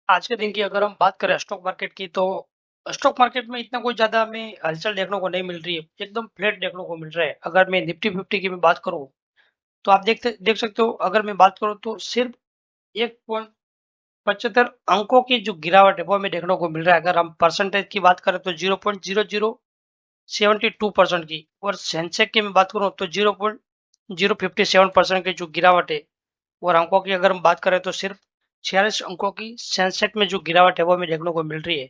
आज के दिन की अगर हम बात करें स्टॉक मार्केट की तो स्टॉक मार्केट में इतना कोई ज्यादा हमें हलचल देखने को नहीं मिल रही है। एकदम फ्लैट देखने को मिल रहा है। अगर मैं निफ्टी फिफ्टी की मैं बात करूं तो आप देख सकते हो। अगर मैं बात करूं तो सिर्फ 1.75 अंकों की जो गिरावट है वो हमें देखने को मिल रहा है। अगर हम परसेंटेज की बात करें तो 0.0072% की, और सेंसेक्स की मैं बात करूं तो 0.057% की जो गिरावट है। और अंकों की अगर हम बात करें तो सिर्फ 46 अंकों की सेंसेक्स में जो गिरावट है वो हमें देखने को मिल रही है।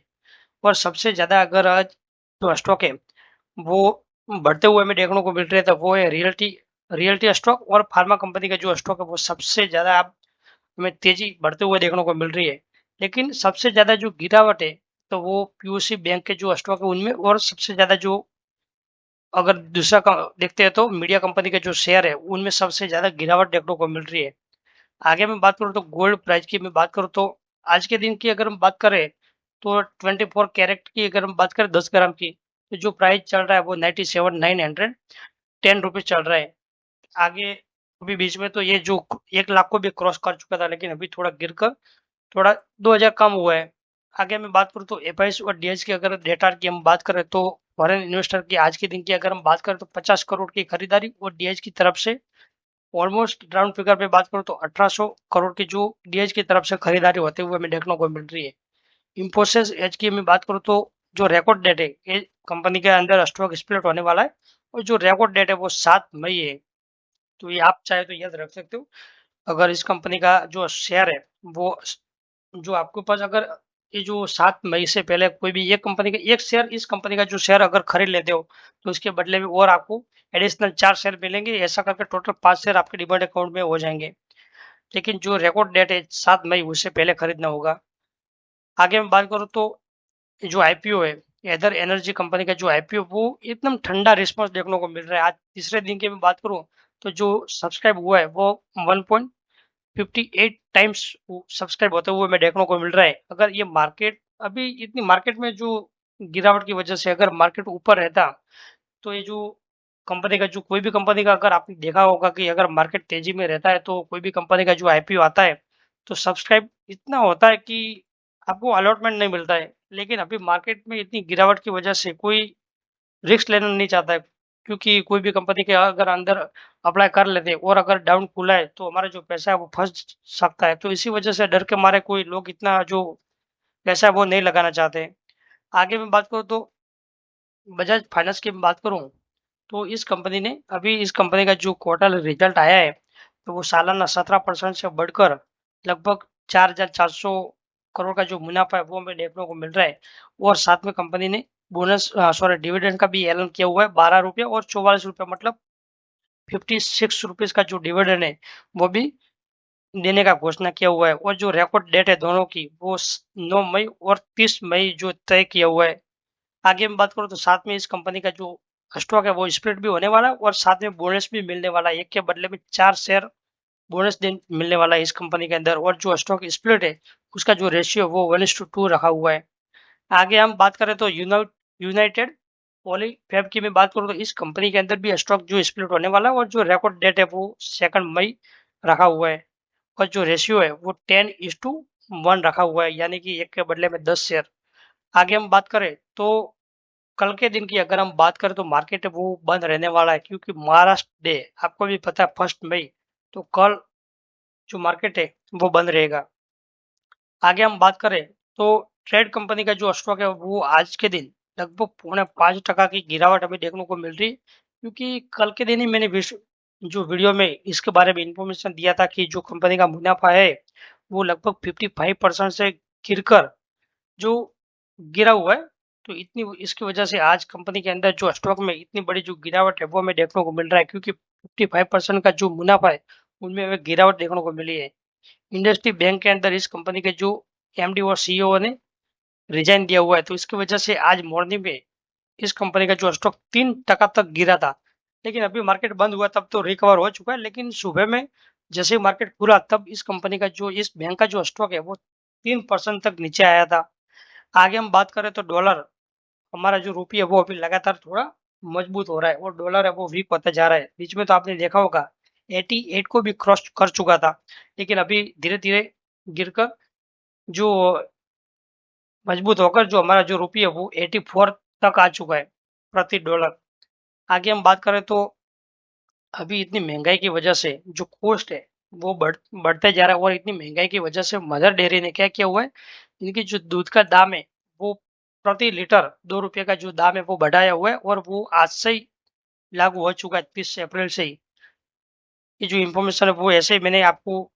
और सबसे ज्यादा अगर आज जो स्टॉक है वो बढ़ते हुए हमें देखने को मिल रहे थे, वो है रियल्टी रियल्टी स्टॉक और फार्मा कंपनी का जो स्टॉक है वो सबसे ज्यादा अब हमें तेजी बढ़ते हुए देखने को मिल रही है। लेकिन सबसे ज्यादा जो गिरावट है तो वो पीओसी बैंक के जो स्टॉक है उनमें, और सबसे ज्यादा जो अगर दूसरा देखते हैं तो मीडिया कंपनी के जो शेयर है उनमें सबसे ज्यादा गिरावट देखने को मिल रही है। आगे मैं बात करूँ तो गोल्ड प्राइस की मैं बात करूँ तो आज के दिन की अगर हम बात करें तो 24 कैरेट की अगर हम बात करें 10 ग्राम की, तो जो प्राइस चल रहा है वो 97,910 रुपीज चल रहा है। आगे अभी बीच में तो ये जो 1 लाख को भी क्रॉस कर चुका था, लेकिन अभी थोड़ा गिरकर थोड़ा 2,000 कम हुआ है। आगे मैं बात करूँ तो एफआईएस और डीएच की अगर डेटा की हम बात करें तो फॉरेन इन्वेस्टर की आज के दिन की अगर हम बात करें तो 50 करोड़ की खरीदारी, और डीएच की तरफ से ऑलमोस्ट राउंड फिगर पे बात करूं तो 1800 करोड़ की जो डीएच की तरफ से खरीदारी होते हुए हमें देखने को मिल रही है। इंफोसिस एज की मैं बात करूं तो जो रिकॉर्ड डेट है ये कंपनी के अंदर स्टॉक स्प्लिट होने वाला है, और जो रिकॉर्ड डेट है वो 7 मई है। तो ये आप चाहे तो याद रख सकते हो। अगर इस कंपनी का जो शेयर है वो जो आपके पास अगर ये जो 7 मई से पहले कोई भी एक कंपनी का एक शेयर, इस कंपनी का जो शेयर अगर खरीद लेते हो तो इसके बदले में और आपको एडिशनल 4 शेयर मिलेंगे। ऐसा करके टोटल 5 शेयर आपके डिमैट अकाउंट में हो जाएंगे। लेकिन जो रिकॉर्ड डेट है 7 मई, उससे पहले खरीदना होगा। आगे मैं बात करूँ तो जो आईपीओ है इधर एनर्जी कंपनी का जो आईपीओ वो एकदम ठंडा रिस्पांस देखने को मिल रहा है। आज तीसरे दिन की मैं बात करूँ तो जो सब्सक्राइब हुआ है वो 1.58 टाइम्स सब्सक्राइब होते हुए मैं देखने को मिल रहा है। अगर ये मार्केट अभी इतनी मार्केट में जो गिरावट की वजह से अगर मार्केट ऊपर रहता तो ये जो कंपनी का जो कोई भी कंपनी का अगर आपने देखा होगा कि अगर मार्केट तेजी में रहता है तो कोई भी कंपनी का जो आईपीओ आता है तो सब्सक्राइब इतना होता है कि आपको अलॉटमेंट नहीं मिलता है। लेकिन अभी मार्केट में इतनी गिरावट की वजह से कोई रिस्क लेना नहीं चाहता है, क्योंकि कोई भी कंपनी के अगर अंदर अप्लाई कर लेते हैं और अगर डाउन खुला है तो हमारा जो पैसा है वो फंस सकता है। तो इसी वजह से डर के मारे कोई लोग इतना जो पैसा है वो नहीं लगाना चाहते। आगे मैं बात करूँ तो बजाज फाइनेंस की बात करूँ तो इस कंपनी का जो क्वार्टर रिजल्ट आया है तो वो सालाना 17% से बढ़कर लगभग 4,400 करोड़ का जो मुनाफा है वो हमें देखने को मिल रहा है। और साथ में कंपनी ने डिविडेंड का भी ऐलान किया हुआ है, 12 रुपया और 44 रुपया, मतलब 56 रुपीज का जो डिविडेंड है वो भी देने का घोषणा किया हुआ है। और जो रिकॉर्ड डेट है दोनों की वो 9 मई और 30 मई जो तय किया हुआ है। आगे मैं बात करूँ तो साथ में इस कंपनी का जो स्टॉक है वो स्प्लिट भी होने वाला है, और साथ में बोनस भी मिलने वाला है। एक के बदले में 4 शेयर बोनस दिन मिलने वाला है इस कंपनी के अंदर। और जो स्टॉक स्प्लिट है उसका जो रेशियो वो 1:2 रखा हुआ है। आगे हम बात करें तो यूनाइटेड पॉलीफैब की मैं बात करूँ तो इस कंपनी के अंदर भी स्टॉक जो स्प्लिट होने वाला है, और जो रिकॉर्ड डेट है वो 2 मई रखा हुआ है। और जो रेशियो है वो 10:1 रखा हुआ है, यानी कि एक के बदले में 10 शेयर। आगे हम बात करें तो कल के दिन की अगर हम बात करें तो मार्केट है वो बंद रहने वाला है, क्योंकि महाराष्ट्र डे आपको भी पता है 1 मई। तो कल जो मार्केट है वो बंद रहेगा। आगे हम बात करें तो ट्रेड कंपनी का जो स्टॉक है वो आज के दिन लगभग 4.5% की गिरावट हमें देखने को मिल रही है, क्योंकि कल के दिन ही मैंने जो वीडियो में इसके बारे में इंफॉर्मेशन दिया था कि जो कंपनी का मुनाफा है वो लगभग 55% से गिरकर जो गिरा हुआ है। तो इतनी इसकी वजह से आज कंपनी के अंदर जो स्टॉक में इतनी बड़ी जो गिरावट है वो हमें देखने को मिल रहा है, क्योंकि 55% का जो मुनाफा है उनमें हमें गिरावट देखने को मिली है। इंडस्ट्री बैंक के अंदर इस कंपनी के जो एमडी और सीईओ ने रिजाइन दिया हुआ है, तो इसकी वजह से आज मॉर्निंग में इस कंपनी का जो स्टॉक 3% तक गिरा था। लेकिन अभी मार्केट बंद हुआ तब तो रिकवर हो चुका है, लेकिन सुबह में जैसे ही मार्केट खुला तब इस बैंक का जो स्टॉक है वो 3% तक नीचे आया था। आगे हम बात करें तो डॉलर, हमारा जो रुपये है वो अभी लगातार थोड़ा मजबूत हो रहा है, और डॉलर है वो वीक होता जा रहा है। बीच में तो आपने देखा होगा 88 को भी क्रॉस कर चुका था, लेकिन अभी धीरे धीरे गिरकर जो मजबूत होकर जो हमारा जो रुपया वो 84 तक आ चुका है प्रति डॉलर। आगे हम बात करें तो अभी इतनी महंगाई की वजह से जो कॉस्ट है वो बढ़ते जा रहा है, और इतनी महंगाई की वजह से मदर डेयरी ने क्या किया हुआ है, इनकी जो दूध का दाम है वो प्रति लीटर 2 रुपये का जो दाम है वो बढ़ाया हुआ है, और वो आज से ही लागू हो चुका है 30 अप्रैल से ही। ये जो इन्फॉर्मेशन है वो ऐसे ही मैंने आपको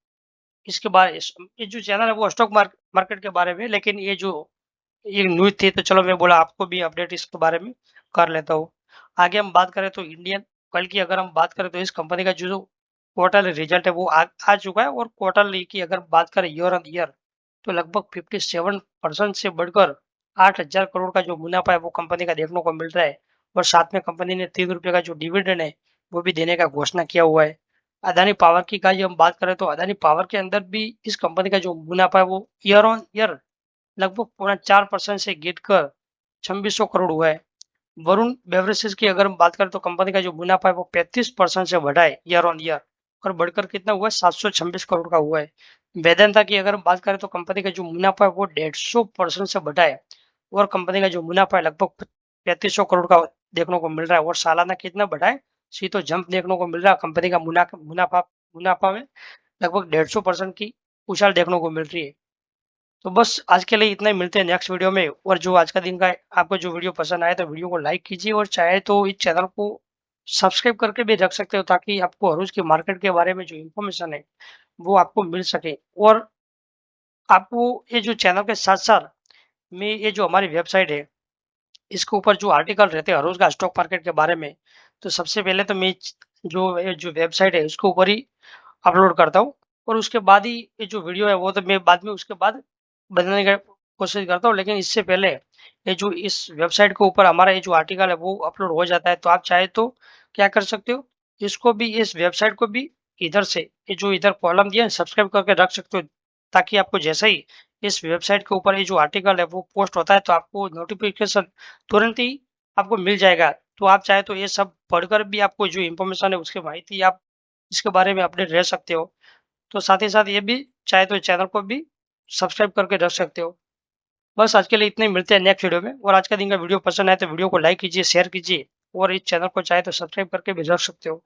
इसके बारे ये जो चैनल है वो स्टॉक मार्केट के बारे में, लेकिन ये न्यूज़ थी तो चलो मैं बोला आपको भी अपडेट इसके बारे में कर लेता हूँ। आगे हम बात करें तो इंडियन कल की अगर हम बात करें तो इस कंपनी का जो क्वार्टर रिजल्ट है वो आ चुका है, और क्वार्टरली की अगर बात करें ईयर ऑन ईयर तो लगभग 57% से बढ़कर 8,000 करोड़ का जो मुनाफा है वो कंपनी का देखने को मिल रहा है। और साथ में कंपनी ने 3 रुपये का जो डिविडेंड है वो भी देने का घोषणा किया हुआ है। अदानी पावर की का हम बात करें तो अदानी पावर के अंदर भी इस कंपनी का जो मुनाफा है वो ईयर ऑन ईयर लगभग 4% से गिर कर 2600 करोड़ हुआ है। वरुण बेवरेजेस की अगर हम बात करें तो कंपनी का जो मुनाफा है वो 35% से बढ़ा है ईयर ऑन ईयर, और बढ़कर कितना हुआ है 726 करोड़ का हुआ है। वेदांता की अगर हम बात करें तो कंपनी का जो मुनाफा है वो 150% से बढ़ा है, और कंपनी का जो मुनाफा है लगभग 3500 करोड़ का देखने को मिल रहा है, और सालाना कितना बढ़ा है तो जंप देखने को मिल रहा है कंपनी का मुनाफा मुनाफा में लगभग 150% की उछाल देखने को मिल रही है। तो बस आज के लिए इतना ही, मिलते हैं नेक्स्ट वीडियो में। और जो आज का दिन का आपको जो वीडियो पसंद आए तो वीडियो को लाइक कीजिए, और चाहे तो इस चैनल को सब्सक्राइब करके भी रख सकते हो, ताकि आपको हर रोज के मार्केट के बारे में जो इन्फॉर्मेशन है वो आपको मिल सके। और आपको ये जो चैनल के साथ साथ में ये जो हमारी वेबसाइट है इसके ऊपर जो आर्टिकल रहते हैं हर रोज का स्टॉक मार्केट के बारे में, तो सबसे पहले तो मैं जो वेबसाइट है उसके ऊपर ही अपलोड करता हूँ, और उसके बाद ही ये जो वीडियो है वो तो मैं बाद में उसके बाद बनाने का कोशिश करता हूँ। लेकिन इससे पहले ये जो इस वेबसाइट के ऊपर हमारा ये जो आर्टिकल है वो अपलोड हो जाता है, तो आप चाहे तो क्या कर सकते हो, इसको भी इस वेबसाइट को भी इधर से ये जो इधर कॉलम दिया है सब्सक्राइब करके रख सकते हो, ताकि आपको जैसे ही इस वेबसाइट के ऊपर ये जो आर्टिकल है वो पोस्ट होता है तो आपको नोटिफिकेशन तुरंत ही आपको मिल जाएगा। तो आप चाहे तो ये सब पढ़कर भी आपको जो इन्फॉर्मेशन है उसकी माहिती आप इसके बारे में अपडेट रह सकते हो। तो साथ ही साथ ये भी चाहे तो चैनल को भी सब्सक्राइब करके रख सकते हो। बस आज के लिए इतने ही, मिलते हैं नेक्स्ट वीडियो में। और आज का दिन का वीडियो पसंद आए तो वीडियो को लाइक कीजिए, शेयर कीजिए, और इस चैनल को चाहे तो सब्सक्राइब करके भी रख सकते हो।